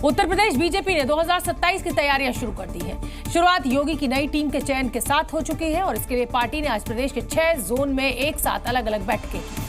Uttar Pradesh BJP ने 2027 की तैयारियां शुरू कर दी हैं। शुरुआत योगी की नई टीम के चयन के साथ हो चुकी है और इसके लिए पार्टी ने आज प्रदेश के 6 जोन में एक साथ अलग अलग बैठकें की।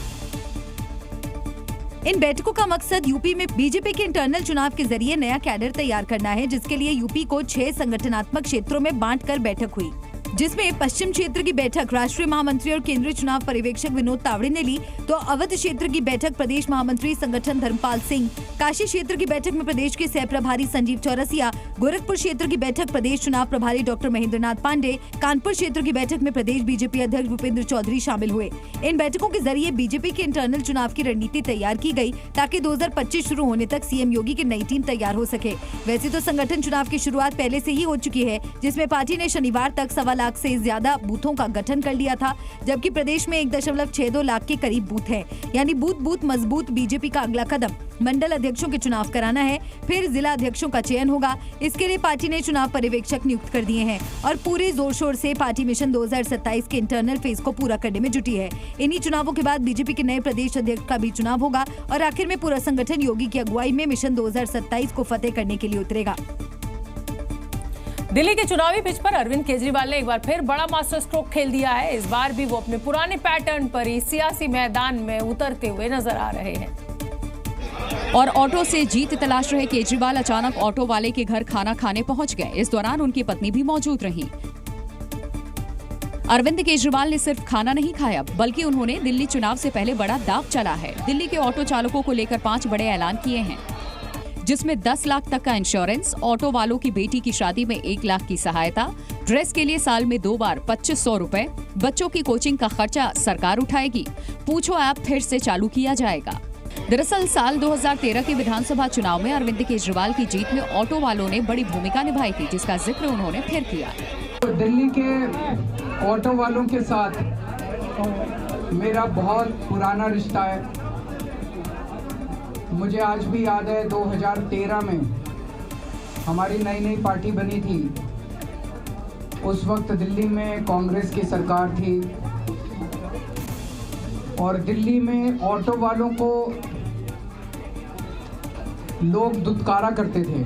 इन बैठकों का मकसद यूपी में बीजेपी के इंटरनल चुनाव के जरिए नया कैडर तैयार करना है, जिसके लिए यूपी को 6 संगठनात्मक क्षेत्रों में बांटकर बैठक हुई, जिसमें पश्चिम क्षेत्र की बैठक राष्ट्रीय महामंत्री और केंद्रीय चुनाव पर्यवेक्षक विनोद तावड़े ने ली, तो अवध क्षेत्र की बैठक प्रदेश महामंत्री संगठन धर्मपाल सिंह, काशी क्षेत्र की बैठक में प्रदेश के सह प्रभारी संजीव चौरसिया, गोरखपुर क्षेत्र की बैठक प्रदेश चुनाव प्रभारी डॉक्टर महेंद्र नाथ पांडे, कानपुर क्षेत्र की बैठक में प्रदेश बीजेपी अध्यक्ष भूपेंद्र चौधरी शामिल हुए। इन बैठकों के जरिए बीजेपी के इंटरनल चुनाव की रणनीति तैयार की गई, ताकि 2025 शुरू होने तक सीएम योगी की नई टीम तैयार हो सके। वैसे तो संगठन चुनाव की शुरुआत पहले से ही हो चुकी है, जिसमें पार्टी ने शनिवार तक 1.25 लाख से ज्यादा बूथों का गठन कर लिया था, जबकि प्रदेश में 1.62 लाख के करीब बूथ हैं। यानी बूथ मजबूत। बीजेपी का अगला कदम मंडल अध्यक्षों के चुनाव कराना है, फिर जिला अध्यक्षों का चयन होगा। इसके लिए पार्टी ने चुनाव पर्यवेक्षक नियुक्त कर दिए हैं और पूरे जोर शोर से पार्टी मिशन 2027 के इंटरनल फेज को पूरा करने में जुटी है। इन्हीं चुनावों के बाद बीजेपी के नए प्रदेश अध्यक्ष का भी चुनाव होगा और आखिर में पूरा संगठन योगी की अगुवाई में मिशन 2027 को फतेह करने के लिए उतरेगा। दिल्ली के चुनावी पिच पर अरविंद केजरीवाल ने एक बार फिर बड़ा मास्टर स्ट्रोक खेल दिया है। इस बार भी वो अपने पुराने पैटर्न पर ही सियासी मैदान में उतरते हुए नजर आ रहे हैं। और ऑटो से जीत तलाश रहे केजरीवाल अचानक ऑटो वाले के घर खाना खाने पहुंच गए। इस दौरान उनकी पत्नी भी मौजूद रही। अरविंद केजरीवाल ने सिर्फ खाना नहीं खाया, बल्कि उन्होंने दिल्ली चुनाव से पहले बड़ा दांव चला है। दिल्ली के ऑटो चालकों को लेकर 5 बड़े ऐलान किए हैं, जिसमें 10 लाख तक का इंश्योरेंस, ऑटो वालों की बेटी की शादी में 1 लाख की सहायता, ड्रेस के लिए साल में 2 बार 2500 रुपए, बच्चों की कोचिंग का खर्चा सरकार उठाएगी, पूछो ऐप फिर से चालू किया जाएगा। दरअसल साल 2013 के विधानसभा चुनाव में अरविंद केजरीवाल की जीत में ऑटो वालों ने बड़ी भूमिका निभाई थी, जिसका जिक्र उन्होंने फिर किया। दिल्ली के ऑटो वालों के साथ मेरा बहुत पुराना रिश्ता है। मुझे आज भी याद है 2013 में हमारी नई पार्टी बनी थी। उस वक्त दिल्ली में कांग्रेस की सरकार थी और दिल्ली में ऑटो वालों को लोग दुत्कारा करते थे।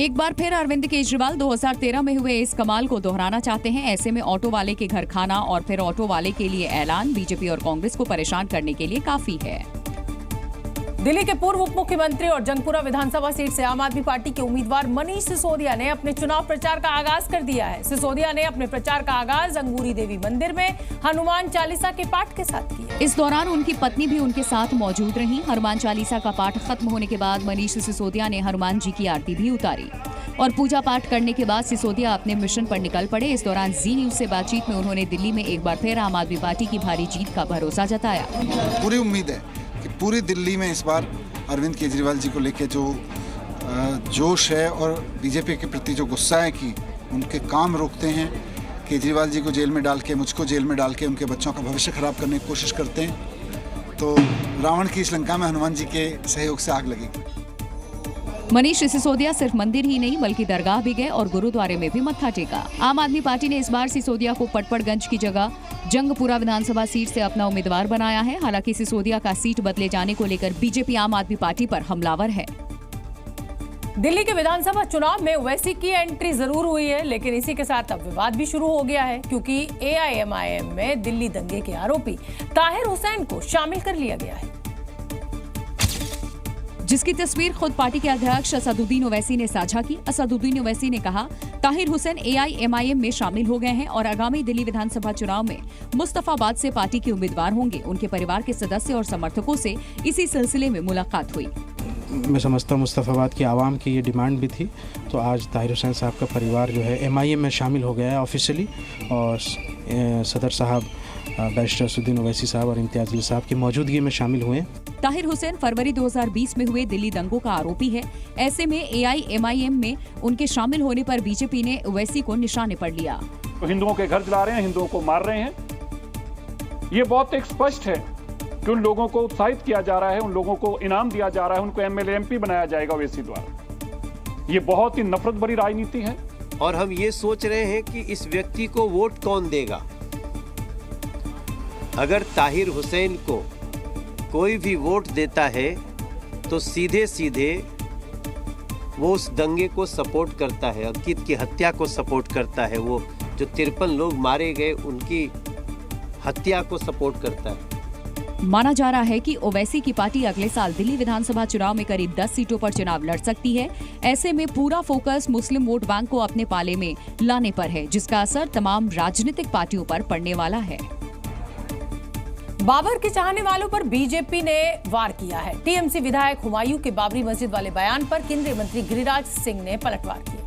एक बार फिर अरविंद केजरीवाल 2013 में हुए इस कमाल को दोहराना चाहते हैं। ऐसे में ऑटो वाले के घर खाना और फिर ऑटो वाले के लिए ऐलान बीजेपी और कांग्रेस को परेशान करने के लिए काफी है। दिल्ली के पूर्व उप मुख्यमंत्री और जंगपुरा विधानसभा सीट से आम आदमी पार्टी के उम्मीदवार मनीष सिसोदिया ने अपने चुनाव प्रचार का आगाज कर दिया है। सिसोदिया ने अपने प्रचार का आगाज अंगूरी देवी मंदिर में हनुमान चालीसा के पाठ के साथ किया। इस दौरान उनकी पत्नी भी उनके साथ मौजूद रही। हनुमान चालीसा का पाठ खत्म होने के बाद मनीष सिसोदिया ने हनुमान जी की आरती भी उतारी और पूजा पाठ करने के बाद सिसोदिया अपने मिशन पर निकल पड़े। इस दौरान जी न्यूज से बातचीत में उन्होंने दिल्ली में एक बार फिर आम आदमी पार्टी की भारी जीत का भरोसा जताया। पूरी उम्मीद है कि पूरी दिल्ली में इस बार अरविंद केजरीवाल जी को लेके जो जोश है और बीजेपी के प्रति जो गुस्सा है कि उनके काम रोकते हैं, केजरीवाल जी को जेल में डाल के, मुझको जेल में डाल के उनके बच्चों का भविष्य खराब करने की कोशिश करते हैं, तो रावण की इस लंका में हनुमान जी के सहयोग से आग लगेगी। मनीष सिसोदिया सिर्फ मंदिर ही नहीं बल्कि दरगाह भी गए और गुरुद्वारे में भी मत्था टेका। आम आदमी पार्टी ने इस बार सिसोदिया को पटपड़गंज की जगह जंगपुरा विधानसभा सीट से अपना उम्मीदवार बनाया है। हालांकि सिसोदिया का सीट बदले जाने को लेकर बीजेपी आम आदमी पार्टी पर हमलावर है। दिल्ली के विधानसभा चुनाव में ओवैसी की एंट्री जरूर हुई है, लेकिन इसी के साथ अब विवाद भी शुरू हो गया है, क्योंकि एआईएमआईएम में दिल्ली दंगे के आरोपी ताहिर हुसैन को शामिल कर लिया गया है, जिसकी तस्वीर खुद पार्टी के अध्यक्ष असदुद्दीन ओवैसी ने साझा की। असदुद्दीन ओवैसी ने कहा, ताहिर हुसैन एआईएमआईएम में शामिल हो गए हैं और आगामी दिल्ली विधानसभा चुनाव में मुस्तफाबाद से पार्टी के उम्मीदवार होंगे। उनके परिवार के सदस्य और समर्थकों से इसी सिलसिले में मुलाकात हुई। मैं समझता हूँ मुस्तफाबाद की आवाम की ये डिमांड भी थी, तो आज ताहिर हुसैन साहब का परिवार जो है एमआईएम में शामिल हो गया है ऑफिशियली, और सदर साहब बैरिस्टर असदुद्दीन ओवैसी साहब और इम्तियाज अली साहब की मौजूदगी में शामिल हुए। ताहिर हुसैन फरवरी 2020 में हुए दिल्ली दंगों का आरोपी है। ऐसे में एआईएमआईएम में उनके शामिल होने पर बीजेपी ने ओवैसी को निशाने पर लिया। तो हिंदुओं के घर जला रहे हैं, हिंदुओं को मार रहे हैं। ये बहुत एक स्पष्ट है कि उन लोगों को उत्साहित किया जा रहा है, उन लोगों को इनाम दिया जा रहा है, उनको एमएलए एमपी बनाया जाएगा ओवैसी द्वारा। ये बहुत ही नफरत भरी राजनीति है। और हम ये सोच रहे हैं कि इस व्यक्ति को वोट कौन देगा। अगर ताहिर हुसैन को कोई भी वोट देता है तो सीधे सीधे वो उस दंगे को सपोर्ट करता है, अंकित की हत्या को सपोर्ट करता है, वो जो 53 लोग मारे गए उनकी हत्या को सपोर्ट करता है। माना जा रहा है कि ओवैसी की पार्टी अगले साल दिल्ली विधानसभा चुनाव में करीब 10 सीटों पर चुनाव लड़ सकती है। ऐसे में पूरा फोकस मुस्लिम वोट बैंक को अपने पाले में लाने पर है, जिसका असर तमाम राजनीतिक पार्टियों पर पड़ने वाला है। बाबर के चाहने वालों पर बीजेपी ने वार किया है। टीएमसी विधायक हुमायूं के बाबरी मस्जिद वाले बयान पर केंद्रीय मंत्री गिरिराज सिंह ने पलटवार किया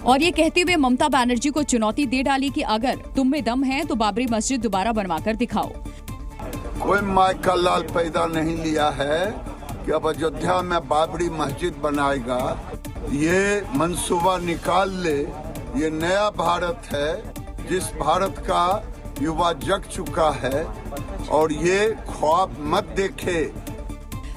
और ये कहते हुए ममता बनर्जी को चुनौती दे डाली कि अगर तुम में दम है तो बाबरी मस्जिद दोबारा बनवाकर दिखाओ। कोई माय का लाल पैदा नहीं लिया है कि अब अयोध्या में बाबरी मस्जिद बनाएगा। ये मंसूबा निकाल ले। ये नया भारत है जिस भारत का युवा जग चुका है और ये ख्वाब मत देखे।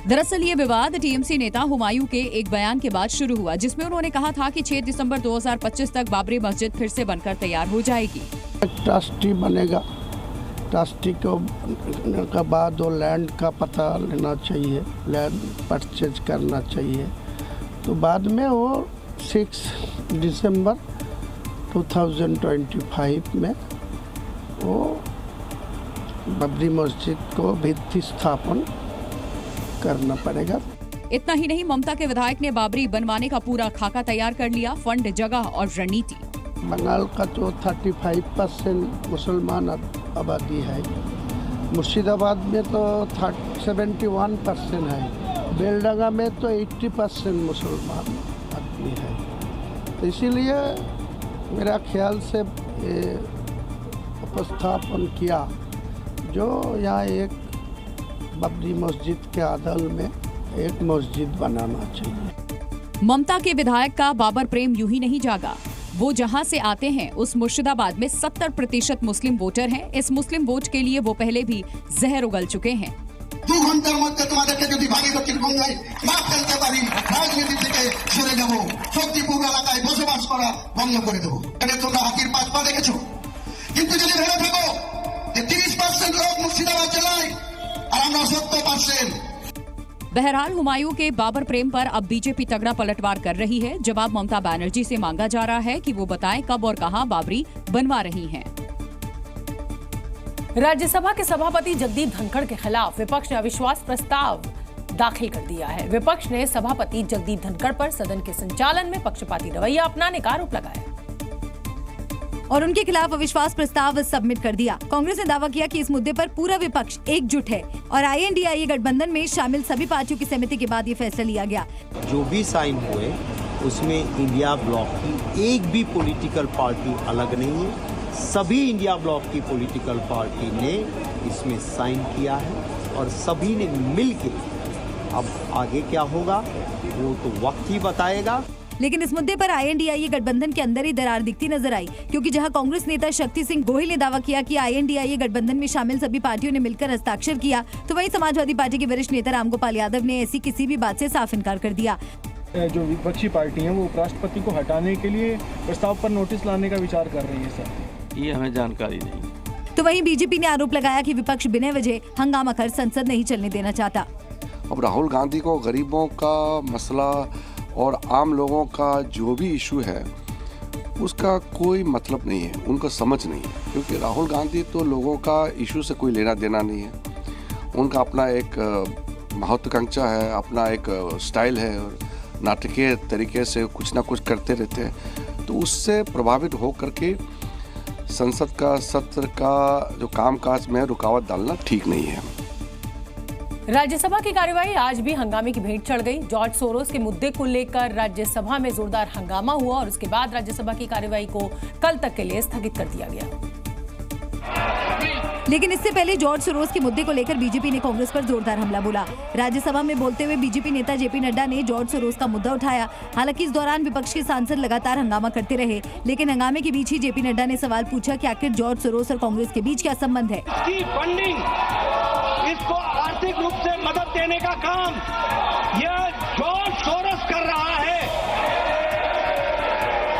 दरअसल ये विवाद टीएमसी नेता हुमायूं के एक बयान के बाद शुरू हुआ, जिसमें उन्होंने कहा था कि 6 दिसंबर 2025 तक बाबरी मस्जिद फिर से बनकर तैयार हो जाएगी। ट्रस्टी बनेगा, ट्रस्टी को बनने के बाद वो लैंड का पता लेना चाहिए, लैंड परचेज करना चाहिए। तो बाद में वो 6 दिसंबर 2025 में वो बाबरी मस्जिद को भित्ति स्थापन करना पड़ेगा। इतना ही नहीं, ममता के विधायक ने बाबरी बनवाने का पूरा खाका तैयार कर लिया, फंड, जगह और रणनीति। बंगाल का तो 35% मुसलमान आबादी है, मुर्शिदाबाद में तो 71% है, बेलडंगा में तो 80% मुसलमान आदमी है। तो इसीलिए मेरा ख्याल से ये उपस्थापन किया जो यहाँ एक बाबरी मस्जिद के आदल में एक मस्जिद बनाना चाहिए। ममता के विधायक का बाबर प्रेम यूं ही नहीं जागा। वो जहां से आते हैं उस मुर्शिदाबाद में 70% मुस्लिम वोटर हैं। इस मुस्लिम वोट के लिए वो पहले भी जहर उगल चुके हैं। 2 घंटार मध्य तुम्हादेरके যদি ভারী দক্ষিণ বঙ্গে না ফেলতে পারি রাজনীতি থেকে সরে যাব, শক্তিপুর এলাকায় বসবাস করা বন্ধ করে দেব। এটা তোমরা হাতির পাঁচ পা দেখেছো, কিন্তু যদি ভেবে থাকো যে 30% লোক মুর্শিদাবাদ জেলায় আর আমরা 70%। बहरहाल हुमायूं के बाबर प्रेम पर अब बीजेपी तगड़ा पलटवार कर रही है। जवाब ममता बनर्जी से मांगा जा रहा है कि वो बताएं कब और कहां बाबरी बनवा रही हैं। राज्यसभा के सभापति जगदीप धनखड़ के खिलाफ विपक्ष ने अविश्वास प्रस्ताव दाखिल कर दिया है। विपक्ष ने सभापति जगदीप धनखड़ पर सदन के संचालन में पक्षपाती रवैया अपनाने का आरोप लगाया और उनके खिलाफ अविश्वास प्रस्ताव सबमिट कर दिया। कांग्रेस ने दावा किया कि इस मुद्दे पर पूरा विपक्ष एकजुट है और INDIA गठबंधन में शामिल सभी पार्टियों की सहमति के बाद ये फैसला लिया गया। जो भी साइन हुए उसमें इंडिया ब्लॉक की एक भी पॉलिटिकल पार्टी अलग नहीं है, सभी इंडिया ब्लॉक की पॉलिटिकल पार्टी ने इसमें साइन किया है और सभी ने मिलकर, अब आगे क्या होगा वो तो वक्त ही बताएगा। लेकिन इस मुद्दे पर INDIA गठबंधन के अंदर ही दरार दिखती नजर आई, क्योंकि जहां कांग्रेस नेता शक्ति सिंह गोहिल ने दावा किया कि INDIA गठबंधन में शामिल सभी पार्टियों ने मिलकर हस्ताक्षर किया, तो वहीं समाजवादी पार्टी के वरिष्ठ नेता रामगोपाल यादव ने ऐसी किसी भी बात से साफ इनकार कर दिया। जो विपक्षी पार्टी है वो उपराष्ट्रपति को हटाने के लिए प्रस्ताव पर नोटिस लाने का विचार कर रही है सर, ये हमें जानकारी नहीं। तो वहीं बीजेपी ने आरोप लगाया कि विपक्ष बिना वजह हंगामा कर संसद नहीं चलने देना चाहता। अब राहुल गांधी को गरीबों का मसला और आम लोगों का जो भी इशू है उसका कोई मतलब नहीं है, उनको समझ नहीं है, क्योंकि राहुल गांधी तो लोगों का इशू से कोई लेना देना नहीं है। उनका अपना एक महत्वाकांक्षा है, अपना एक स्टाइल है और नाटकीय तरीके से कुछ ना कुछ करते रहते हैं, तो उससे प्रभावित हो करके संसद का सत्र का जो कामकाज में रुकावट डालना ठीक नहीं है। राज्यसभा की कार्यवाही आज भी हंगामे की भेंट चढ़ गई। जॉर्ज सोरोस के मुद्दे को लेकर राज्यसभा में जोरदार हंगामा हुआ और उसके बाद राज्यसभा की कार्यवाही को कल तक के लिए स्थगित कर दिया गया। लेकिन इससे पहले जॉर्ज सोरोस के मुद्दे को लेकर बीजेपी ने कांग्रेस पर जोरदार हमला बोला। राज्यसभा में बोलते हुए बीजेपी नेता जेपी नड्डा ने जॉर्ज सोरोस का मुद्दा उठाया। हालांकि इस दौरान विपक्ष के सांसद लगातार हंगामा करते रहे, लेकिन हंगामे के बीच ही जेपी नड्डा ने सवाल पूछा कि आखिर जॉर्ज सोरोस और कांग्रेस के बीच क्या संबंध है। इसको आर्थिक रूप से मदद देने का काम यह जॉर्ज सोरोस कर रहा है।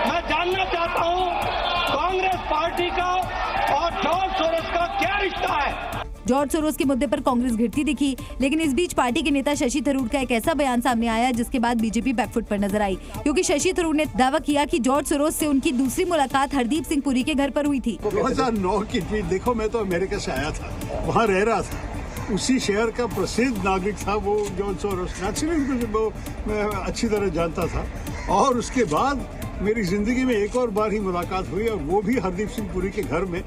मैं जानना चाहता हूं कांग्रेस पार्टी का और जॉर्ज सोरोस का क्या रिश्ता है। जॉर्ज सोरोस के मुद्दे पर कांग्रेस घिरती दिखी, लेकिन इस बीच पार्टी के नेता शशि थरूर का एक ऐसा बयान सामने आया जिसके बाद बीजेपी बैकफुट पर नजर आई, क्योंकि शशि थरूर ने दावा किया कि जॉर्ज सोरोस से उनकी दूसरी मुलाकात हरदीप सिंह पुरी के घर पर हुई थी। 2009 की ट्वीट देखो, मैं तो अमेरिका से आया था, वहाँ रह रहा था, उसी शहर का प्रसिद्ध नागरिक था वो जॉर्ज सोरोस, नेचुरली वो मैं अच्छी तरह जानता था। और उसके बाद मेरी जिंदगी में एक और बार ही मुलाकात हुई, और वो भी हरदीप सिंह पुरी के घर में।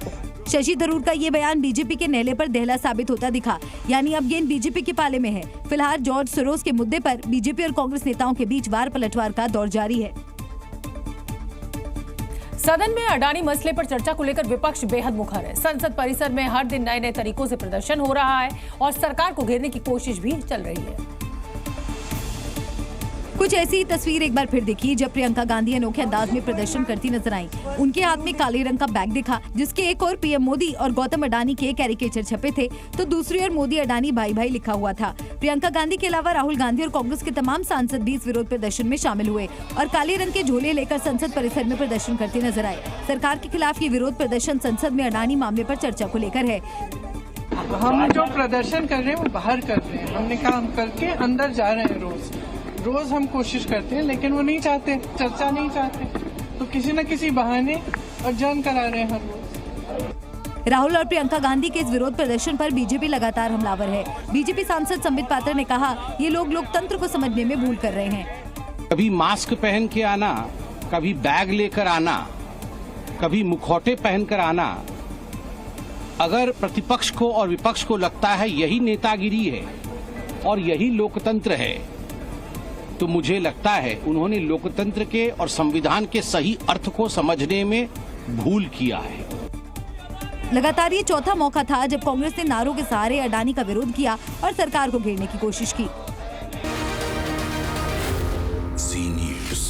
शशि थरूर का ये बयान बीजेपी के नेले पर दहला साबित होता दिखा, यानी अब गेंद बीजेपी के पाले में है। फिलहाल जॉर्ज सोरोस के मुद्दे पर बीजेपी और कांग्रेस नेताओं के बीच वार पलटवार का दौर जारी है। सदन में अडानी मसले पर चर्चा को लेकर विपक्ष बेहद मुखर है। संसद परिसर में हर दिन नए नए तरीकों से प्रदर्शन हो रहा है और सरकार को घेरने की कोशिश भी चल रही है। कुछ ऐसी ही तस्वीर एक बार फिर दिखी जब प्रियंका गांधी अनोखे अंदाज में प्रदर्शन करती नजर आई। उनके हाथ में काले रंग का बैग दिखा जिसके एक ओर पीएम मोदी और गौतम अडानी के कैरिकेचर छपे थे, तो दूसरी ओर मोदी अडानी भाई भाई लिखा हुआ था। प्रियंका गांधी के अलावा राहुल गांधी और कांग्रेस के तमाम सांसद भी इस विरोध प्रदर्शन में शामिल हुए और काले रंग के झोले लेकर संसद परिसर में प्रदर्शन करते नजर आए। सरकार के खिलाफ ये विरोध प्रदर्शन संसद में अडानी मामले पर चर्चा को लेकर है। हम जो प्रदर्शन कर रहे हैं वो बाहर कर रहे हैं, हमने काम करके अंदर जा रहे हैं। रोज हम कोशिश करते हैं, लेकिन वो नहीं चाहते, चर्चा नहीं चाहते, तो किसी न किसी बहाने अध्ययन करा रहे हैं हर रोज। राहुल और प्रियंका गांधी के इस विरोध प्रदर्शन पर बीजेपी लगातार हमलावर है। बीजेपी सांसद संबित पात्रा ने कहा, ये लोग लोकतंत्र को समझने में भूल कर रहे हैं। कभी मास्क पहन के आना, कभी बैग लेकर आना, कभी मुखौटे पहनकर आना। अगर प्रतिपक्ष को और विपक्ष को लगता है यही नेतागिरी है और यही लोकतंत्र है, तो मुझे लगता है उन्होंने लोकतंत्र के और संविधान के सही अर्थ को समझने में भूल किया है। लगातार ये चौथा मौका था जब कांग्रेस ने नारों के सहारे अडानी का विरोध किया और सरकार को घेरने की कोशिश की। सी न्यूज़।